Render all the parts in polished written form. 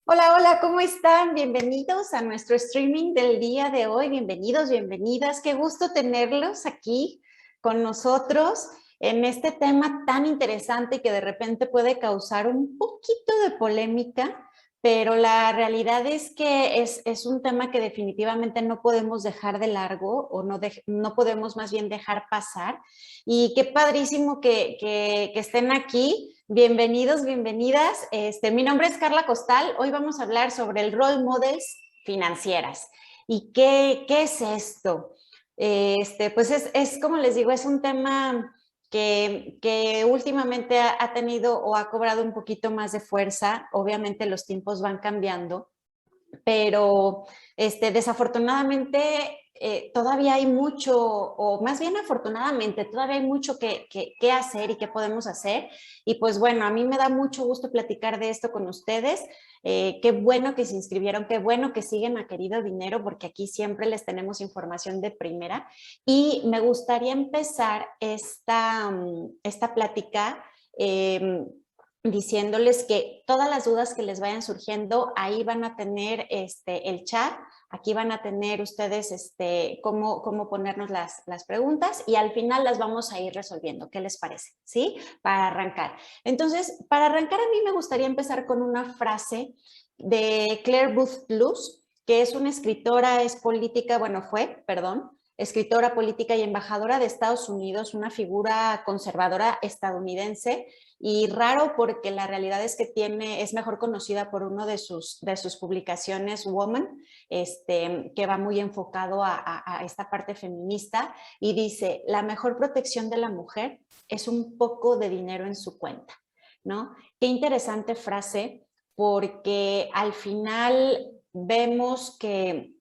Hola, hola, ¿cómo están? Bienvenidos a nuestro streaming del día de hoy. Bienvenidos, bienvenidas. Qué gusto tenerlos aquí con nosotros en este tema tan interesante que de repente puede causar un poquito de polémica, pero la realidad es que es un tema que definitivamente no podemos dejar de largo o no podemos más bien dejar pasar. Y qué padrísimo que estén aquí. Bienvenidos, bienvenidas. Mi nombre es Carla Costal. Hoy vamos a hablar sobre el role models financieras. ¿Y qué es esto? Pues es como les digo, es un tema que últimamente ha tenido o ha cobrado un poquito más de fuerza. Obviamente los tiempos van cambiando, pero desafortunadamente todavía hay mucho, o más bien afortunadamente, todavía hay mucho que hacer y que podemos hacer. Y pues bueno, a mí me da mucho gusto platicar de esto con ustedes. Qué bueno que se inscribieron, qué bueno que siguen a Querido Dinero, porque aquí siempre les tenemos información de primera. Y me gustaría empezar esta plática diciéndoles que todas las dudas que les vayan surgiendo, ahí van a tener el chat, aquí van a tener ustedes cómo ponernos las preguntas y al final las vamos a ir resolviendo. ¿Qué les parece? ¿Sí? Para arrancar. Entonces, para arrancar a mí me gustaría empezar con una frase de Claire Booth Luz, que es una escritora, es política, bueno, perdón, escritora política y embajadora de Estados Unidos, una figura conservadora estadounidense, y raro porque la realidad es que es mejor conocida por uno de sus publicaciones, Woman, que va muy enfocado a esta parte feminista, y dice: la mejor protección de la mujer es un poco de dinero en su cuenta, ¿no? Qué interesante frase, porque al final vemos que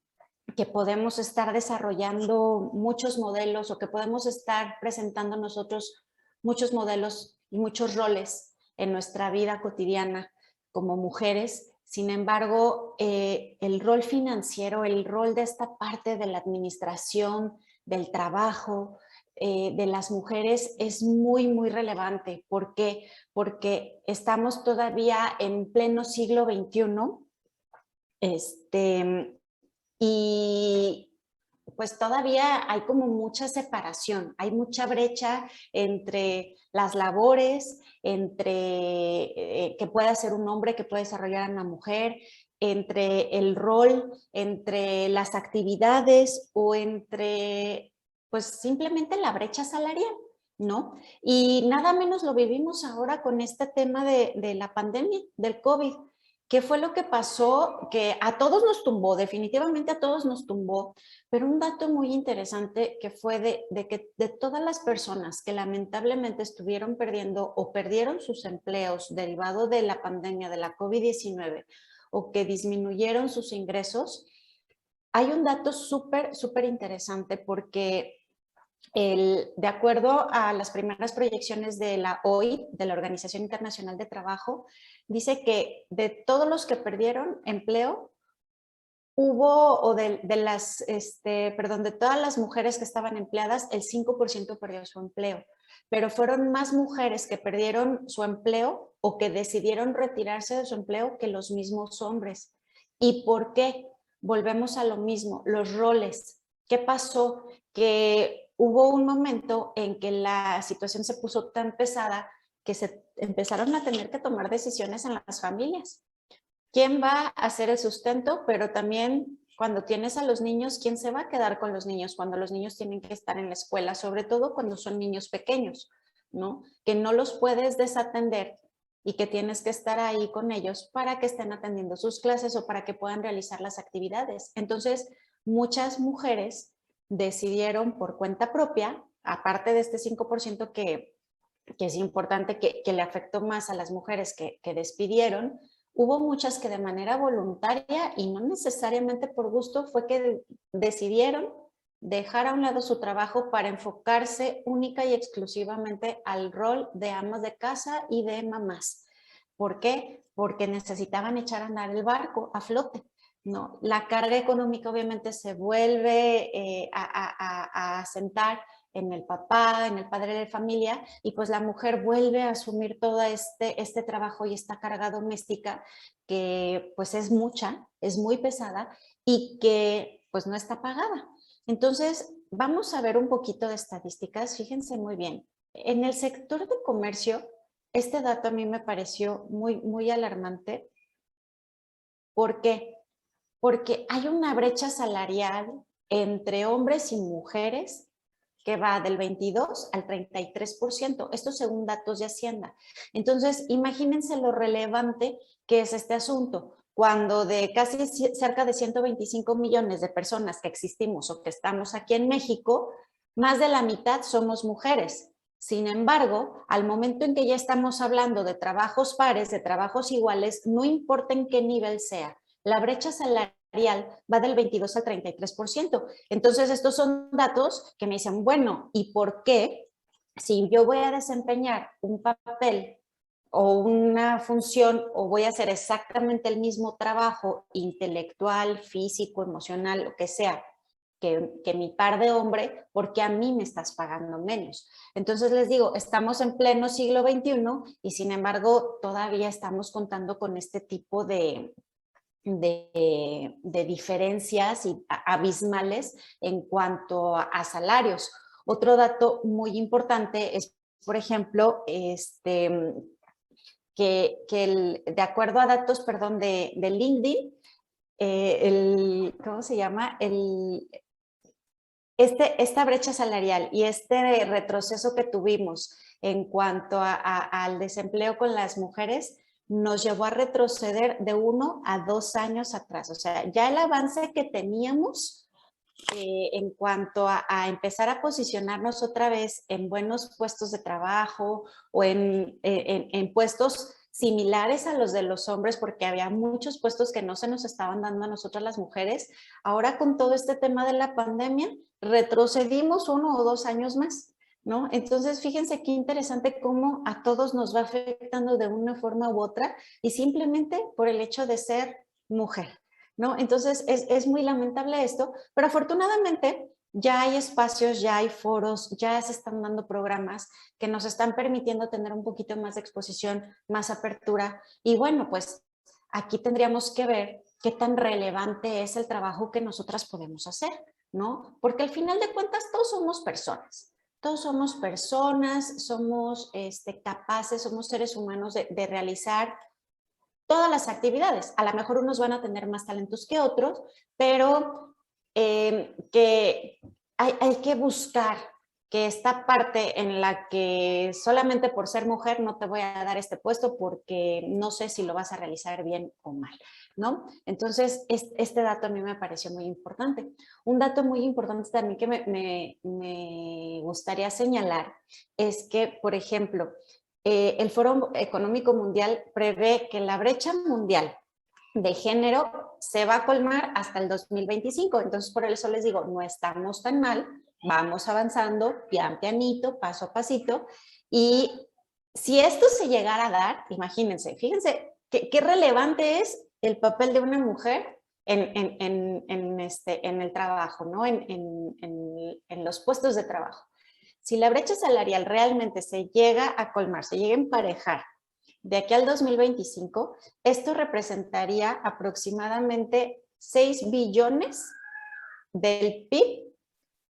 podemos estar desarrollando muchos modelos o que podemos estar presentando nosotros muchos modelos y muchos roles en nuestra vida cotidiana como mujeres. Sin embargo, el rol financiero, el rol de esta parte de la administración, del trabajo, de las mujeres es muy, muy relevante. ¿Por qué? Porque estamos todavía en pleno siglo XXI, y pues todavía hay como mucha separación, hay mucha brecha entre las labores, entre que puede hacer un hombre, que puede desarrollar una mujer, entre el rol, entre las actividades o entre pues simplemente la brecha salarial, ¿no? Y nada menos lo vivimos ahora con este tema de la pandemia, del COVID. ¿Qué fue lo que pasó? Que a todos nos tumbó, definitivamente a todos nos tumbó, pero un dato muy interesante que fue de que de todas las personas que lamentablemente estuvieron perdiendo o perdieron sus empleos derivado de la pandemia de la COVID-19 o que disminuyeron sus ingresos, hay un dato súper, súper interesante, porque de acuerdo a las primeras proyecciones de la OIT, de la Organización Internacional de Trabajo, dice que de todos los que perdieron empleo, hubo, o de todas las mujeres que estaban empleadas, el 5% perdió su empleo, pero fueron más mujeres que perdieron su empleo o que decidieron retirarse de su empleo que los mismos hombres. ¿Y por qué? Volvemos a lo mismo, los roles. ¿Qué pasó? Que hubo un momento en que la situación se puso tan pesada que se empezaron a tener que tomar decisiones en las familias. ¿Quién va a hacer el sustento? Pero también cuando tienes a los niños, ¿quién se va a quedar con los niños cuando los niños tienen que estar en la escuela? Sobre todo cuando son niños pequeños, ¿no? Que no los puedes desatender y que tienes que estar ahí con ellos para que estén atendiendo sus clases o para que puedan realizar las actividades. Entonces, muchas mujeres decidieron por cuenta propia, aparte de este 5% que es importante, que le afectó más a las mujeres que despidieron, hubo muchas que de manera voluntaria y no necesariamente por gusto fue que decidieron dejar a un lado su trabajo para enfocarse única y exclusivamente al rol de amas de casa y de mamás. ¿Por qué? Porque necesitaban echar a andar el barco a flote, ¿no? La carga económica obviamente se vuelve a sentar en el papá, en el padre de familia, y pues la mujer vuelve a asumir todo este trabajo y esta carga doméstica que pues es mucha, es muy pesada y que pues no está pagada. Entonces, vamos a ver un poquito de estadísticas, fíjense muy bien. En el sector de comercio, este dato a mí me pareció muy alarmante. ¿Por qué? Porque hay una brecha salarial entre hombres y mujeres que va del 22 al 33%. Esto según datos de Hacienda. Entonces, imagínense lo relevante que es este asunto. Cuando de casi cerca de 125 millones de personas que existimos o que estamos aquí en México, más de la mitad somos mujeres. Sin embargo, al momento en que ya estamos hablando de trabajos pares, de trabajos iguales, no importa en qué nivel sea, la brecha salarial va del 22 al 33%. Entonces, estos son datos que me dicen, bueno, ¿y por qué si yo voy a desempeñar un papel o una función o voy a hacer exactamente el mismo trabajo intelectual, físico, emocional, lo que sea, que mi par de hombre, porque a mí me estás pagando menos? Entonces les digo, estamos en pleno siglo XXI y sin embargo todavía estamos contando con este tipo de diferencias abismales en cuanto a salarios. Otro dato muy importante es, por ejemplo, de acuerdo a datos, perdón, de LinkedIn, ¿cómo se llama? Esta brecha salarial y este retroceso que tuvimos en cuanto al desempleo con las mujeres nos llevó a retroceder de 1 a 2 años atrás. O sea, ya el avance que teníamos en cuanto a empezar a posicionarnos otra vez en buenos puestos de trabajo o en puestos similares a los de los hombres, porque había muchos puestos que no se nos estaban dando a nosotras las mujeres. Ahora con todo este tema de la pandemia, retrocedimos 1 o 2 años más, ¿no? Entonces, fíjense qué interesante cómo a todos nos va afectando de una forma u otra y simplemente por el hecho de ser mujer, ¿no? Entonces, es muy lamentable esto, pero afortunadamente ya hay espacios, ya hay foros, ya se están dando programas que nos están permitiendo tener un poquito más de exposición, más apertura. Y bueno, pues aquí tendríamos que ver qué tan relevante es el trabajo que nosotras podemos hacer, ¿no? Porque al final de cuentas todos somos personas. Todos somos personas, somos capaces, somos seres humanos de realizar todas las actividades. A lo mejor unos van a tener más talentos que otros, pero que hay que buscar que esta parte en la que solamente por ser mujer no te voy a dar este puesto porque no sé si lo vas a realizar bien o mal, ¿no? Entonces, este dato a mí me pareció muy importante. Un dato muy importante también que me gustaría señalar es que, por ejemplo, el Foro Económico Mundial prevé que la brecha mundial de género se va a colmar hasta el 2025. Entonces, por eso les digo, no estamos tan mal, vamos avanzando pian pianito, paso a pasito. Y si esto se llegara a dar, imagínense, fíjense qué relevante es el papel de una mujer en el trabajo, ¿no? En los puestos de trabajo. Si la brecha salarial realmente se llega a colmar, se llega a emparejar de aquí al 2025, esto representaría aproximadamente 6 billones del PIB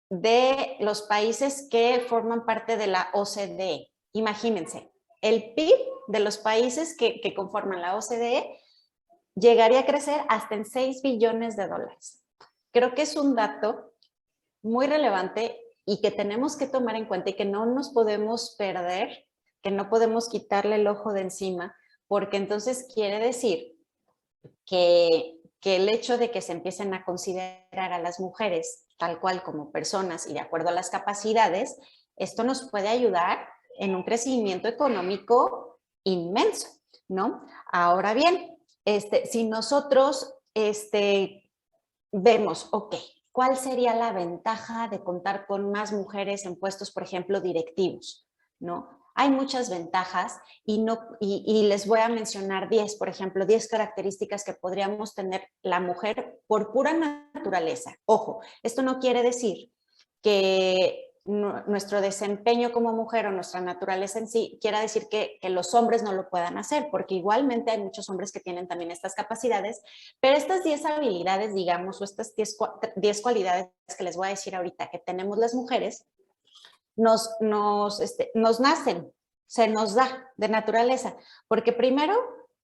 de los países que forman parte de la OCDE. Imagínense, el PIB de los países que conforman la OCDE llegaría a crecer hasta en 6 billones de dólares. Creo que es un dato muy relevante y que tenemos que tomar en cuenta y que no nos podemos perder, que no podemos quitarle el ojo de encima, porque entonces quiere decir que el hecho de que se empiecen a considerar a las mujeres tal cual como personas y de acuerdo a las capacidades, esto nos puede ayudar en un crecimiento económico inmenso, ¿no? Ahora bien, si nosotros vemos, ok, ¿cuál sería la ventaja de contar con más mujeres en puestos, por ejemplo, directivos? ¿No? Hay muchas ventajas y les voy a mencionar 10, por ejemplo, 10 características que podríamos tener la mujer por pura naturaleza. Ojo, esto no quiere decir que nuestro desempeño como mujer o nuestra naturaleza en sí quiera decir que los hombres no lo puedan hacer, porque igualmente hay muchos hombres que tienen también estas capacidades, pero estas 10 habilidades, digamos, o estas 10 cualidades que les voy a decir ahorita que tenemos las mujeres, nos nacen, se nos da de naturaleza, porque primero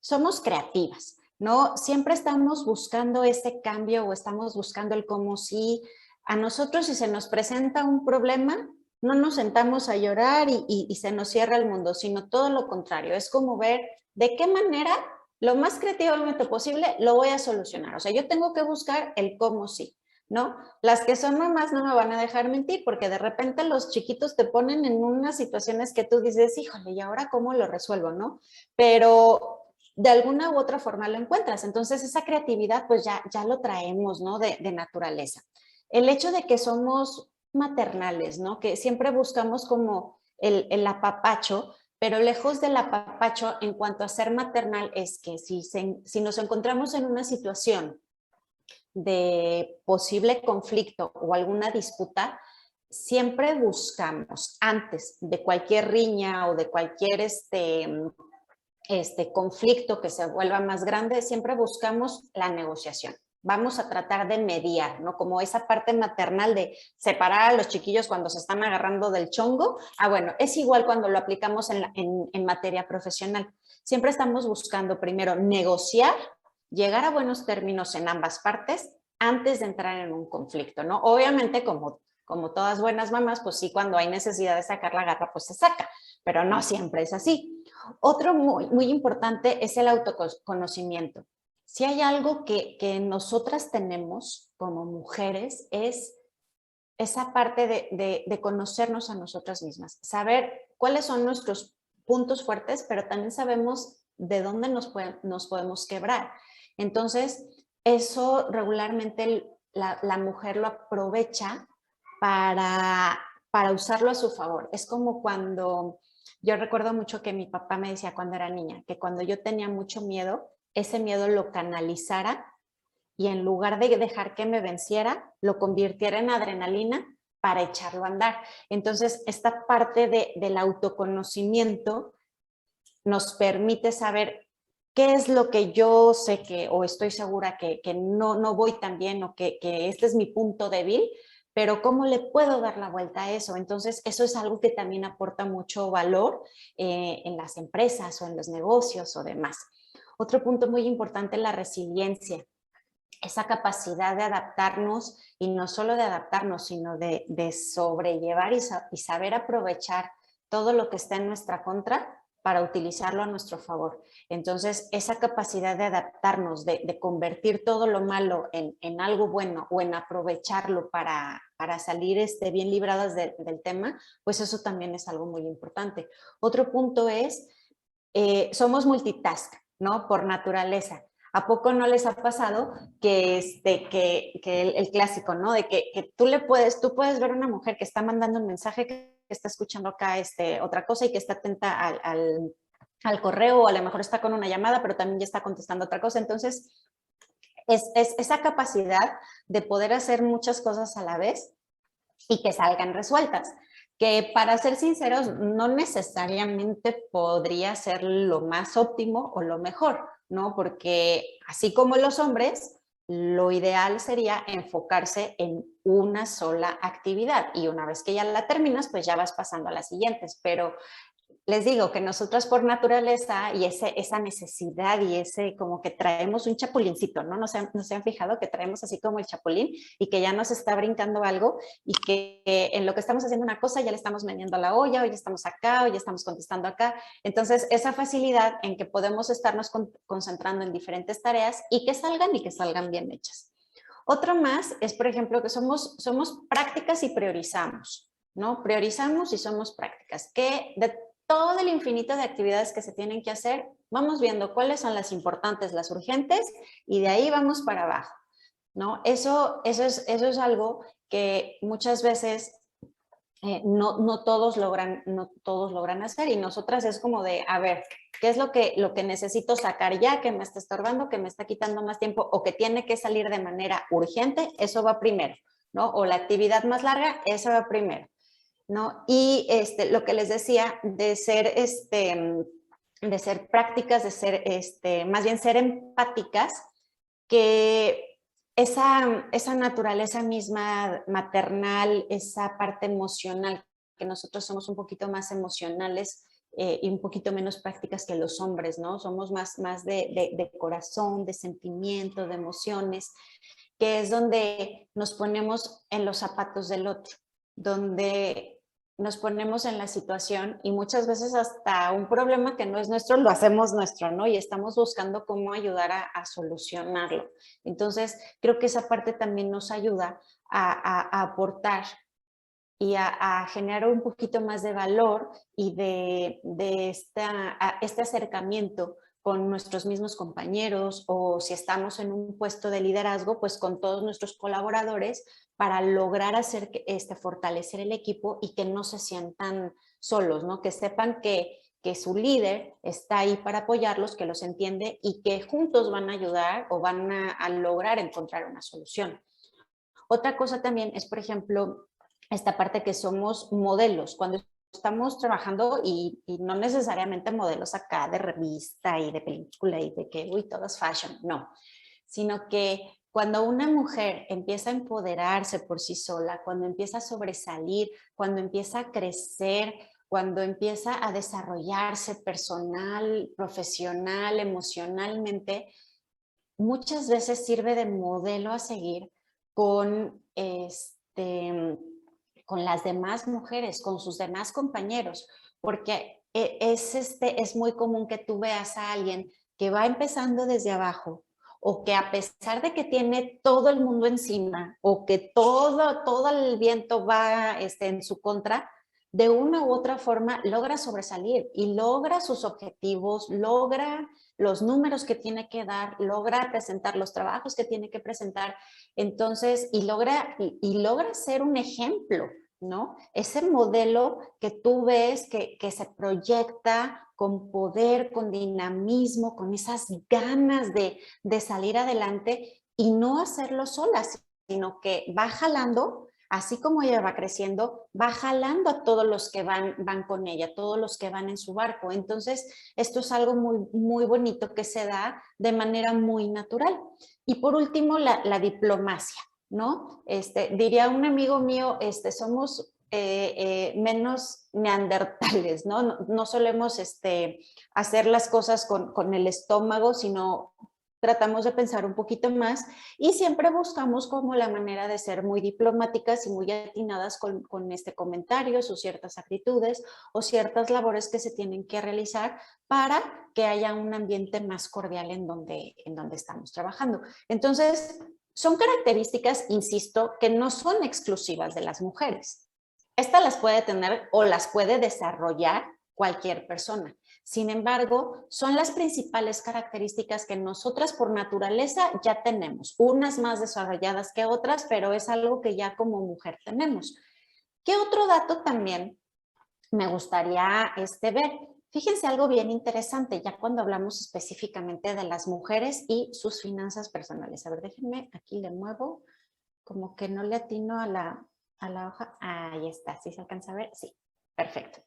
somos creativas, ¿no? Siempre estamos buscando ese cambio o estamos buscando el cómo si a nosotros si se nos presenta un problema, no nos sentamos a llorar y se nos cierra el mundo, sino todo lo contrario, es como ver de qué manera lo más creativamente posible lo voy a solucionar. O sea, yo tengo que buscar el cómo sí, ¿no? Las que son mamás no me van a dejar mentir porque de repente los chiquitos te ponen en unas situaciones que tú dices, híjole, ¿y ahora cómo lo resuelvo, no? Pero de alguna u otra forma lo encuentras. Entonces esa creatividad pues ya lo traemos, ¿no? De naturaleza. El hecho de que somos maternales, ¿no? Que siempre buscamos como el apapacho, pero lejos del apapacho en cuanto a ser maternal es que si nos encontramos en una situación de posible conflicto o alguna disputa, siempre buscamos antes de cualquier riña o de cualquier conflicto que se vuelva más grande, siempre buscamos la negociación. Vamos a tratar de mediar, ¿no? Como esa parte maternal de separar a los chiquillos cuando se están agarrando del chongo. Bueno, es igual cuando lo aplicamos en materia profesional. Siempre estamos buscando primero negociar, llegar a buenos términos en ambas partes antes de entrar en un conflicto, ¿no? Obviamente, como todas buenas mamás, pues sí, cuando hay necesidad de sacar la garra, pues se saca, pero no siempre es así. Otro muy importante es el autoconocimiento. Si hay algo que nosotras tenemos como mujeres es esa parte de conocernos a nosotras mismas, saber cuáles son nuestros puntos fuertes, pero también sabemos de dónde nos podemos quebrar. Entonces, eso regularmente la mujer lo aprovecha para usarlo a su favor. Es como cuando yo recuerdo mucho que mi papá me decía cuando era niña, que cuando yo tenía mucho miedo, ese miedo lo canalizara y en lugar de dejar que me venciera, lo convirtiera en adrenalina para echarlo a andar. Entonces, esta parte del autoconocimiento nos permite saber qué es lo que yo sé que, o estoy segura que no voy tan bien o que este es mi punto débil, pero cómo le puedo dar la vuelta a eso. Entonces, eso es algo que también aporta mucho valor en las empresas o en los negocios o demás. Otro punto muy importante es la resiliencia, esa capacidad de adaptarnos y no solo de adaptarnos, sino de sobrellevar y saber aprovechar todo lo que está en nuestra contra para utilizarlo a nuestro favor. Entonces, esa capacidad de adaptarnos, de convertir todo lo malo en algo bueno o en aprovecharlo para salir bien libradas del tema, pues eso también es algo muy importante. Otro punto es, somos multitask, ¿no? Por naturaleza. ¿A poco no les ha pasado que el clásico, ¿no? De que tú puedes ver a una mujer que está mandando un mensaje, que está escuchando acá otra cosa y que está atenta al correo o a lo mejor está con una llamada, pero también ya está contestando otra cosa. Entonces, es esa capacidad de poder hacer muchas cosas a la vez y que salgan resueltas, que para ser sinceros no necesariamente podría ser lo más óptimo o lo mejor, ¿no? Porque así como los hombres, lo ideal sería enfocarse en una sola actividad y una vez que ya la terminas, pues ya vas pasando a las siguientes, pero les digo que nosotras por naturaleza y esa necesidad y ese como que traemos un chapulincito, ¿no? ¿No se han fijado que traemos así como el chapulín y que ya nos está brincando algo y que en lo que estamos haciendo una cosa ya le estamos meneando la olla, o ya estamos acá, o ya estamos contestando acá? Entonces, esa facilidad en que podemos estarnos concentrando en diferentes tareas y que salgan bien hechas. Otro más es, por ejemplo, que somos prácticas y priorizamos, ¿no? Priorizamos y somos prácticas, que de todo el infinito de actividades que se tienen que hacer, vamos viendo cuáles son las importantes, las urgentes, y de ahí vamos para abajo, ¿no? Eso es algo que muchas veces no todos logran hacer, y nosotras es como de, a ver, ¿qué es lo que necesito sacar ya, que me está estorbando, que me está quitando más tiempo o que tiene que salir de manera urgente? Eso va primero, ¿no? O la actividad más larga, eso va primero. ¿no? Y lo que les decía de ser, de ser prácticas, de ser, más bien ser empáticas, que esa naturaleza misma maternal, esa parte emocional, que nosotros somos un poquito más emocionales y un poquito menos prácticas que los hombres, ¿no? Somos más de corazón, de sentimiento, de emociones, que es donde nos ponemos en los zapatos del otro, donde nos ponemos en la situación y muchas veces hasta un problema que no es nuestro lo hacemos nuestro, ¿no? Y estamos buscando cómo ayudar a solucionarlo. Entonces, creo que esa parte también nos ayuda a aportar y a generar un poquito más de valor y de este acercamiento con nuestros mismos compañeros o si estamos en un puesto de liderazgo, pues con todos nuestros colaboradores para lograr hacer fortalecer el equipo y que no se sientan solos, ¿no? Que sepan que su líder está ahí para apoyarlos, que los entiende y que juntos van a ayudar o van a lograr encontrar una solución. Otra cosa también es, por ejemplo, esta parte que somos modelos. Cuando estamos trabajando y no necesariamente modelos acá de revista y de película y de que, uy, todo es fashion, no. Sino que cuando una mujer empieza a empoderarse por sí sola, cuando empieza a sobresalir, cuando empieza a crecer, cuando empieza a desarrollarse personal, profesional, emocionalmente, muchas veces sirve de modelo a seguir con, con las demás mujeres, con sus demás compañeros, porque es muy común que tú veas a alguien que va empezando desde abajo o que a pesar de que tiene todo el mundo encima o que todo el viento va en su contra, de una u otra forma logra sobresalir y logra sus objetivos, logra los números que tiene que dar, logra presentar los trabajos que tiene que presentar, entonces, y logra ser un ejemplo, ¿no? Ese modelo que tú ves que se proyecta con poder, con dinamismo, con esas ganas de salir adelante y no hacerlo sola, sino que va jalando, así como ella va creciendo, va jalando a todos los que van con ella, todos los que van en su barco. Entonces, esto es algo muy bonito que se da de manera muy natural. Y por último, la diplomacia, ¿no? Diría un amigo mío, somos menos neandertales, ¿no? No solemos hacer las cosas con el estómago, sino tratamos de pensar un poquito más y siempre buscamos como la manera de ser muy diplomáticas y muy atinadas con comentarios o ciertas actitudes o ciertas labores que se tienen que realizar para que haya un ambiente más cordial en donde estamos trabajando. Entonces, son características, insisto, que no son exclusivas de las mujeres. Estas las puede tener o las puede desarrollar cualquier persona. Sin embargo, son las principales características que nosotras por naturaleza ya tenemos, unas más desarrolladas que otras, pero es algo que ya como mujer tenemos. ¿Qué otro dato también me gustaría ver? Fíjense algo bien interesante, ya cuando hablamos específicamente de las mujeres y sus finanzas personales. A ver, déjenme, aquí le muevo, como que no le atino a la hoja. Ahí está, ¿sí se alcanza a ver? Sí, perfecto.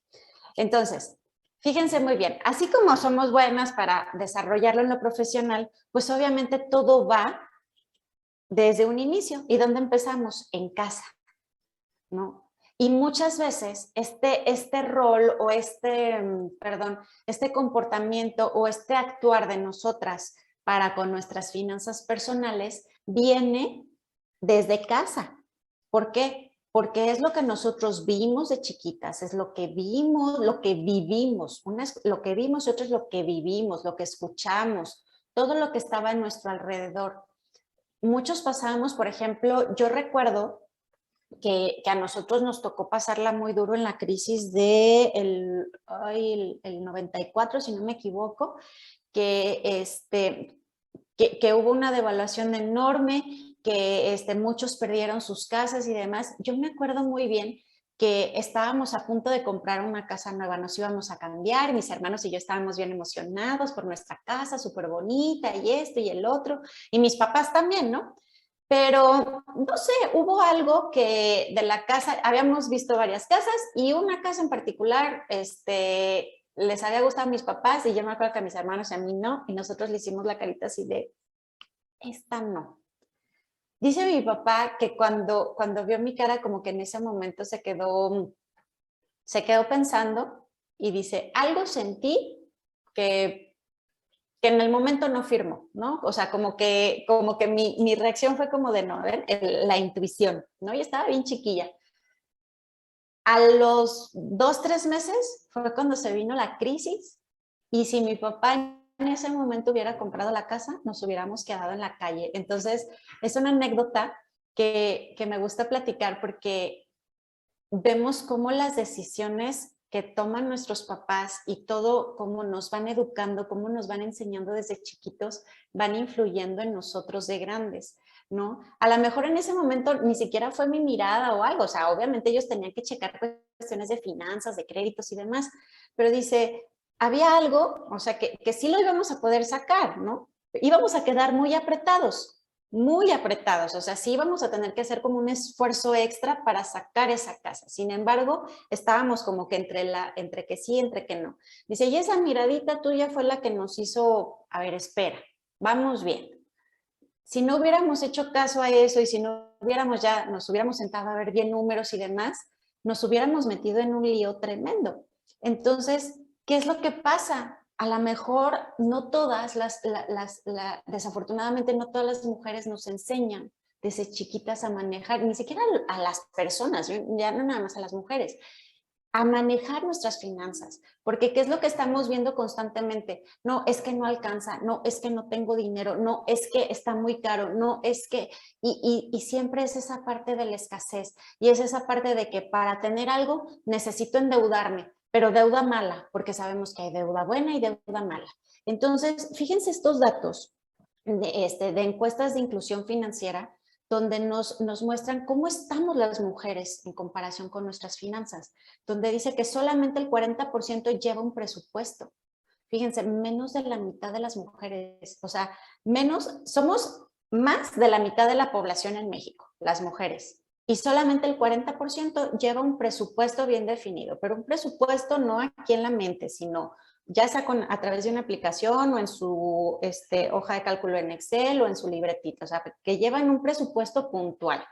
Entonces, fíjense muy bien, así como somos buenas para desarrollarlo en lo profesional, pues obviamente todo va desde un inicio. ¿Y dónde empezamos? En casa, ¿no? Y muchas veces este rol o este comportamiento o este actuar de nosotras para con nuestras finanzas personales viene desde casa. ¿Por qué? Porque es lo que nosotros vimos de chiquitas, es lo que vimos, lo que vivimos. Una es lo que vimos y otra es lo que vivimos, lo que escuchamos, todo lo que estaba en nuestro alrededor. Muchos pasábamos, por ejemplo, yo recuerdo que a nosotros nos tocó pasarla muy duro en la crisis del el 94, si no me equivoco, que, que hubo una devaluación enorme, que muchos perdieron sus casas y demás. Yo me acuerdo muy bien que estábamos a punto de comprar una casa nueva, nos íbamos a cambiar, mis hermanos y yo estábamos bien emocionados por nuestra casa, súper bonita y esto y el otro, y mis papás también, ¿no? Pero, no sé, hubo algo que de la casa, habíamos visto varias casas y una casa en particular, les había gustado a mis papás y yo me acuerdo que a mis hermanos y a mí no, y nosotros le hicimos la carita así de, esta no. Dice mi papá que cuando vio mi cara como que en ese momento se quedó pensando y dice, algo sentí que en el momento no firmó, ¿no? O sea, como que mi reacción fue como de no, a ver, la intuición, ¿no? Y estaba bien chiquilla. A los 2, 3 meses fue cuando se vino la crisis y si mi papá en ese momento hubiera comprado la casa, nos hubiéramos quedado en la calle. Entonces, es una anécdota que me gusta platicar porque vemos cómo las decisiones que toman nuestros papás y todo cómo nos van educando, cómo nos van enseñando desde chiquitos, van influyendo en nosotros de grandes, ¿no? A lo mejor en ese momento ni siquiera fue mi mirada o algo, o sea, obviamente ellos tenían que checar cuestiones de finanzas, de créditos y demás, pero dice, había algo, o sea, que sí lo íbamos a poder sacar, ¿no? Íbamos a quedar muy apretados, o sea, sí íbamos a tener que hacer como un esfuerzo extra para sacar esa casa. Sin embargo, estábamos como que entre que sí, entre que no. Dice, y esa miradita tuya fue la que nos hizo, a ver, espera, vamos bien. Si no hubiéramos hecho caso a eso y si no hubiéramos ya, nos hubiéramos sentado a ver bien números y demás, nos hubiéramos metido en un lío tremendo. Entonces, ¿qué es lo que pasa? A lo mejor no todas desafortunadamente no todas las mujeres nos enseñan desde chiquitas a manejar, ni siquiera a las personas, ya no nada más a las mujeres, a manejar nuestras finanzas, porque ¿qué es lo que estamos viendo constantemente? No, es que no alcanza, no, es que no tengo dinero, no, es que está muy caro, no, es que, y siempre es esa parte de la escasez, y es esa parte de que para tener algo necesito endeudarme, pero deuda mala, porque sabemos que hay deuda buena y deuda mala. Entonces, fíjense estos datos de encuestas de inclusión financiera, donde nos muestran cómo estamos las mujeres en comparación con nuestras finanzas, donde dice que solamente el 40% lleva un presupuesto. Fíjense, menos de la mitad de las mujeres, o sea, somos más de la mitad de la población en México, las mujeres, y solamente el 40% lleva un presupuesto bien definido, pero un presupuesto no aquí en la mente, sino ya sea a través de una aplicación o en su hoja de cálculo en Excel o en su libretito, o sea, que llevan un presupuesto puntual.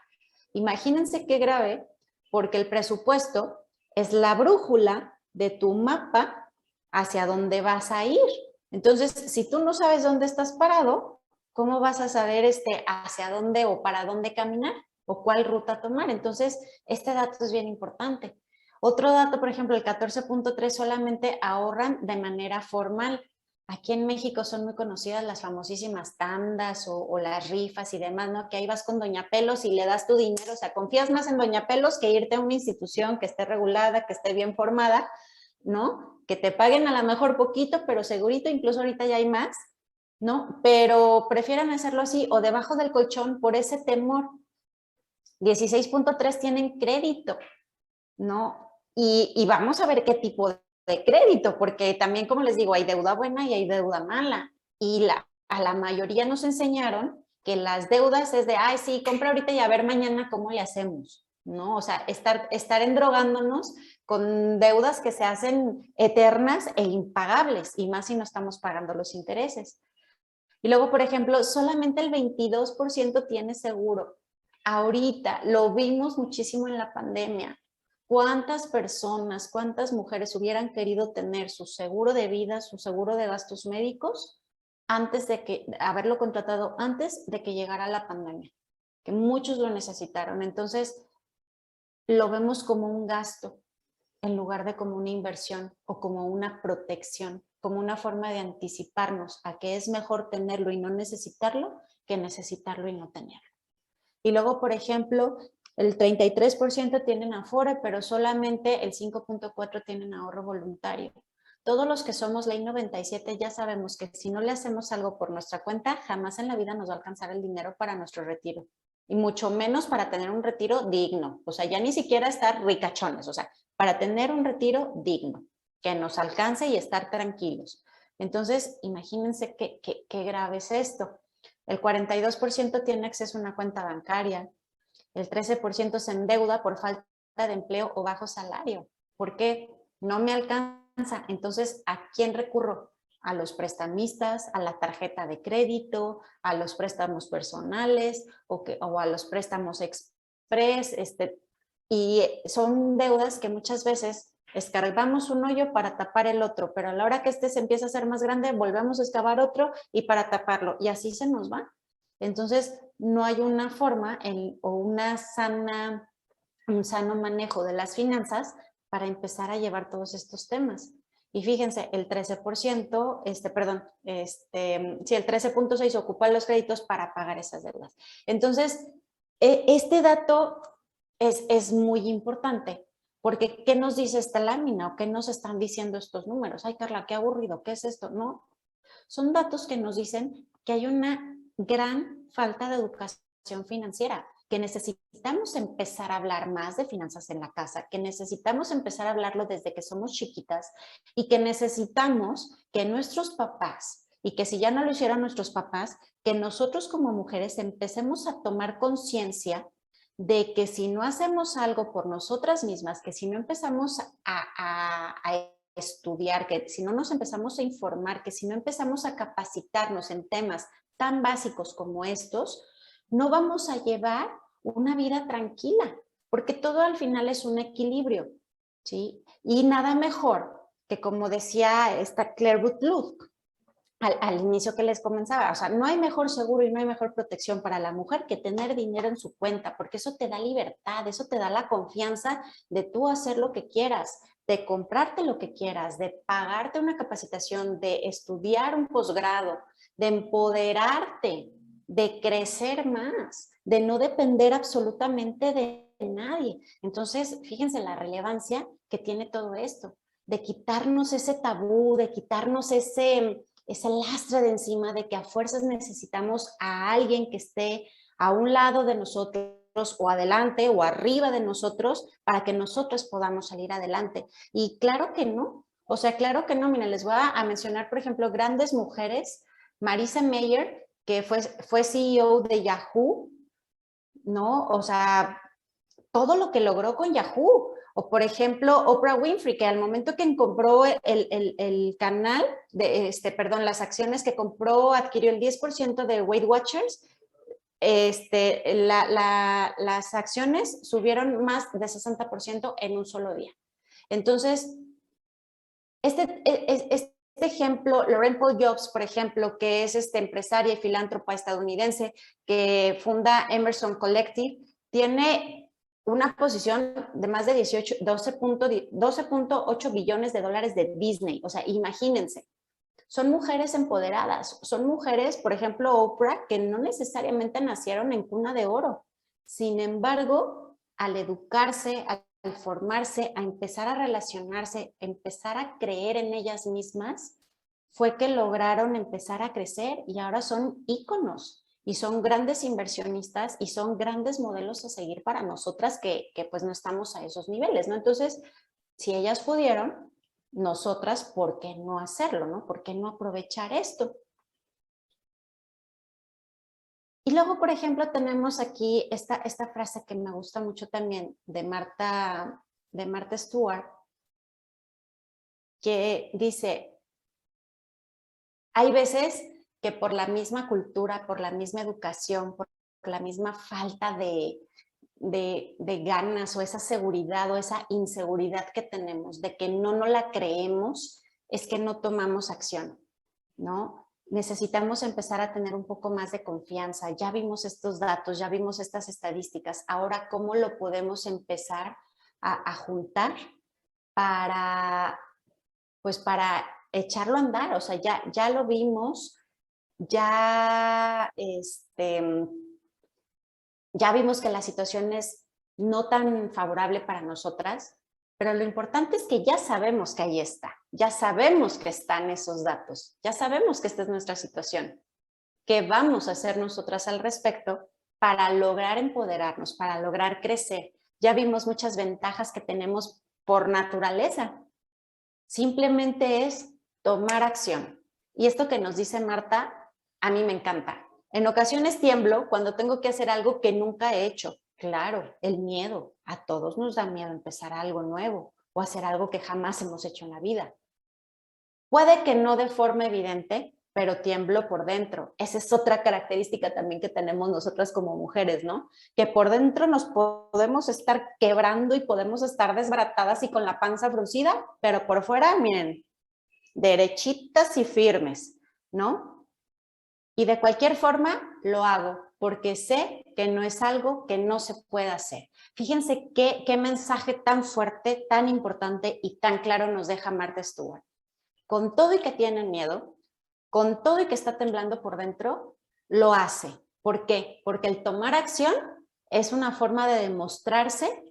Imagínense qué grave, porque el presupuesto es la brújula de tu mapa hacia dónde vas a ir. Entonces, si tú no sabes dónde estás parado, ¿cómo vas a saber hacia dónde o para dónde caminar o cuál ruta tomar? Entonces, este dato es bien importante. Otro dato, por ejemplo, el 14.3 solamente ahorran de manera formal. Aquí en México son muy conocidas las famosísimas tandas o las rifas y demás, ¿no? Que ahí vas con Doña Pelos y le das tu dinero, o sea, confías más en Doña Pelos que irte a una institución que esté regulada, que esté bien formada, ¿no? Que te paguen a lo mejor poquito, pero segurito, incluso ahorita ya hay más, ¿no? Pero prefieren hacerlo así o debajo del colchón por ese temor. 16.3 tienen crédito, ¿no? Y vamos a ver qué tipo de crédito, porque también, como les digo, hay deuda buena y hay deuda mala. Y a la mayoría nos enseñaron que las deudas es de, ay, sí, compra ahorita y a ver mañana cómo le hacemos, ¿no? O sea, estar endrogándonos con deudas que se hacen eternas e impagables, y más si no estamos pagando los intereses. Y luego, por ejemplo, solamente el 22% tiene seguro. Ahorita lo vimos muchísimo en la pandemia. ¿Cuántas personas, cuántas mujeres hubieran querido tener su seguro de vida, su seguro de gastos médicos, antes de haberlo contratado antes de que llegara la pandemia? Que muchos lo necesitaron. Entonces, lo vemos como un gasto en lugar de como una inversión o como una protección, como una forma de anticiparnos a que es mejor tenerlo y no necesitarlo que necesitarlo y no tenerlo. Y luego, por ejemplo, el 33% tienen Afore, pero solamente el 5.4% tienen ahorro voluntario. Todos los que somos Ley 97 ya sabemos que si no le hacemos algo por nuestra cuenta, jamás en la vida nos va a alcanzar el dinero para nuestro retiro. Y mucho menos para tener un retiro digno. O sea, ya ni siquiera estar ricachones. O sea, para tener un retiro digno, que nos alcance y estar tranquilos. Entonces, imagínense qué grave es esto. el 42% tiene acceso a una cuenta bancaria, el 13% se endeuda por falta de empleo o bajo salario. ¿Por qué? No me alcanza. Entonces, ¿a quién recurro? A los prestamistas, a la tarjeta de crédito, a los préstamos personales o a los préstamos express. Y son deudas que muchas veces escarbamos un hoyo para tapar el otro, pero a la hora que este se empieza a hacer más grande, volvemos a excavar otro y para taparlo. Y así se nos va. Entonces, no hay una forma o un sano manejo de las finanzas para empezar a llevar todos estos temas. Y fíjense, el 13%, sí, el 13.6 ocupa los créditos para pagar esas deudas. Entonces, este dato es muy importante, porque ¿qué nos dice esta lámina o qué nos están diciendo estos números? Ay, Carla, qué aburrido, ¿qué es esto? No, son datos que nos dicen que hay una gran falta de educación financiera, que necesitamos empezar a hablar más de finanzas en la casa, que necesitamos empezar a hablarlo desde que somos chiquitas y que necesitamos que nuestros papás, y que si ya no lo hicieron nuestros papás, que nosotros como mujeres empecemos a tomar conciencia de que si no hacemos algo por nosotras mismas, que si no empezamos a estudiar, que si no nos empezamos a informar, que si no empezamos a capacitarnos en temas tan básicos como estos, no vamos a llevar una vida tranquila, porque todo al final es un equilibrio, ¿sí? Y nada mejor que, como decía esta Claire Bootluck al inicio que les comenzaba, o sea, no hay mejor seguro y no hay mejor protección para la mujer que tener dinero en su cuenta, porque eso te da libertad, eso te da la confianza de tú hacer lo que quieras, de comprarte lo que quieras, de pagarte una capacitación, de estudiar un posgrado, de empoderarte, de crecer más, de no depender absolutamente de nadie. Entonces, fíjense la relevancia que tiene todo esto, de quitarnos ese tabú, de quitarnos ese lastre de encima de que a fuerzas necesitamos a alguien que esté a un lado de nosotros o adelante o arriba de nosotros para que nosotros podamos salir adelante. Y claro que no, o sea, claro que no. Miren, les voy a mencionar, por ejemplo, grandes mujeres, Marissa Mayer, que fue CEO de Yahoo, ¿no? O sea, todo lo que logró con Yahoo. O por ejemplo, Oprah Winfrey, que al momento que compró el canal, las acciones que compró, adquirió el 10% de Weight Watchers, las acciones subieron más de 60% en un solo día. Entonces, este ejemplo, Laurene Paul Jobs, por ejemplo, que es empresaria y filántropa estadounidense que funda Emerson Collective, tiene una posición de más de 12.8 billones de dólares de Disney. O sea, imagínense, son mujeres empoderadas, son mujeres, por ejemplo, Oprah, que no necesariamente nacieron en cuna de oro. Sin embargo, al educarse, al formarse, a empezar a relacionarse, a empezar a creer en ellas mismas, fue que lograron empezar a crecer y ahora son íconos y son grandes inversionistas y son grandes modelos a seguir para nosotras que pues no estamos a esos niveles, ¿no? Entonces, si ellas pudieron, nosotras, ¿por qué no hacerlo, no? ¿Por qué no aprovechar esto? Y luego, por ejemplo, tenemos aquí esta frase que me gusta mucho también de Martha Stewart, que dice, hay veces que por la misma cultura, por la misma educación, por la misma falta de ganas o esa seguridad o esa inseguridad que tenemos, de que no la creemos, es que no tomamos acción, ¿no? Necesitamos empezar a tener un poco más de confianza. Ya vimos estos datos, ya vimos estas estadísticas. Ahora, ¿cómo lo podemos empezar a juntar pues para echarlo a andar? O sea, ya lo vimos, ya, ya vimos que la situación es no tan favorable para nosotras, pero lo importante es que ya sabemos que ahí está, ya sabemos que están esos datos, ya sabemos que esta es nuestra situación. ¿Qué vamos a hacer nosotras al respecto para lograr empoderarnos, para lograr crecer? Ya vimos muchas ventajas que tenemos por naturaleza. Simplemente es tomar acción. Y esto que nos dice Marta, a mí me encanta. En ocasiones tiemblo cuando tengo que hacer algo que nunca he hecho. Claro, el miedo. A todos nos da miedo empezar algo nuevo o hacer algo que jamás hemos hecho en la vida. Puede que no de forma evidente, pero tiemblo por dentro. Esa es otra característica también que tenemos nosotras como mujeres, ¿no? Que por dentro nos podemos estar quebrando y podemos estar desbaratadas y con la panza fruncida, pero por fuera, miren, derechitas y firmes, ¿no? Y de cualquier forma lo hago porque sé que no es algo que no se pueda hacer. Fíjense qué mensaje tan fuerte, tan importante y tan claro nos deja Martha Stewart. Con todo y que tienen miedo, con todo y que está temblando por dentro, lo hace. ¿Por qué? Porque el tomar acción es una forma de demostrarse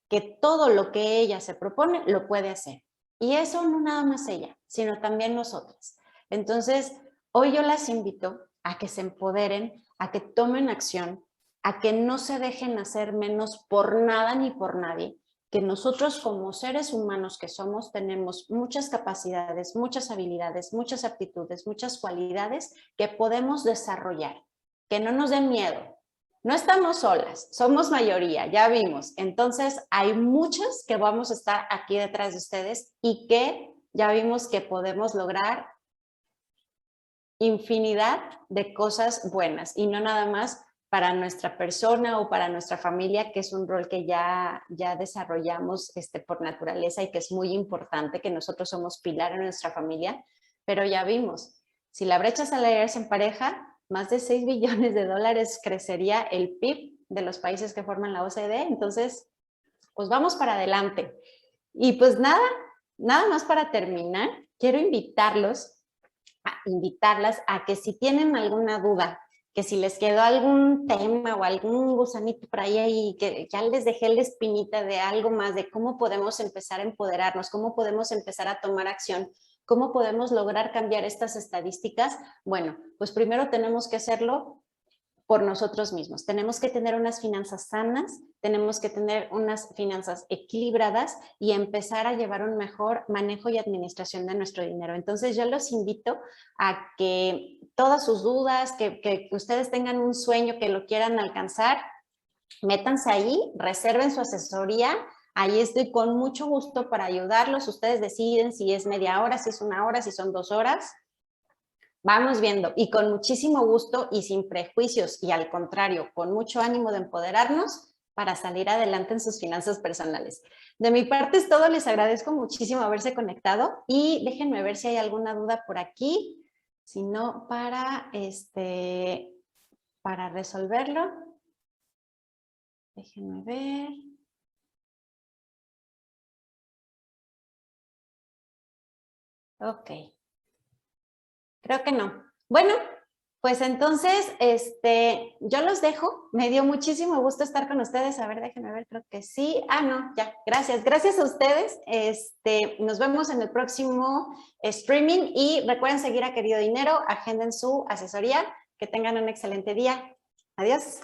que todo lo que ella se propone lo puede hacer. Y eso no nada más ella, sino también nosotras. Entonces, hoy yo las invito a que se empoderen, a que tomen acción, a que no se dejen hacer menos por nada ni por nadie, que nosotros como seres humanos que somos tenemos muchas capacidades, muchas habilidades, muchas aptitudes, muchas cualidades que podemos desarrollar. Que no nos den miedo. No estamos solas, somos mayoría, ya vimos. Entonces, hay muchas que vamos a estar aquí detrás de ustedes y que ya vimos que podemos lograr infinidad de cosas buenas y no nada más para nuestra persona o para nuestra familia, que es un rol que ya desarrollamos por naturaleza y que es muy importante, que nosotros somos pilar en nuestra familia, pero ya vimos, si la brecha salarial es en pareja, más de 6 billones de dólares crecería el PIB de los países que forman la OCDE, entonces, pues vamos para adelante. Y pues nada más para terminar, quiero invitarlas a que si tienen alguna duda, que si les quedó algún tema o algún gusanito por ahí, que ya les dejé la espinita de algo más, de cómo podemos empezar a empoderarnos, cómo podemos empezar a tomar acción, cómo podemos lograr cambiar estas estadísticas, bueno, pues primero tenemos que hacerlo por nosotros mismos. Tenemos que tener unas finanzas sanas, tenemos que tener unas finanzas equilibradas y empezar a llevar un mejor manejo y administración de nuestro dinero. Entonces yo los invito a que todas sus dudas, que ustedes tengan un sueño que lo quieran alcanzar, métanse ahí, reserven su asesoría. Ahí estoy con mucho gusto para ayudarlos. Ustedes deciden si es media hora, si es una hora, si son 2 horas. Vamos viendo y con muchísimo gusto y sin prejuicios y al contrario, con mucho ánimo de empoderarnos para salir adelante en sus finanzas personales. De mi parte es todo, les agradezco muchísimo haberse conectado y déjenme ver si hay alguna duda por aquí, si no para resolverlo. Déjenme ver. Ok. Creo que no. Bueno, pues entonces, yo los dejo. Me dio muchísimo gusto estar con ustedes. A ver, déjenme ver, creo que sí. Ah, no, ya, gracias. Gracias a ustedes. Nos vemos en el próximo streaming y recuerden seguir a Querido Dinero, agenden su asesoría. Que tengan un excelente día. Adiós.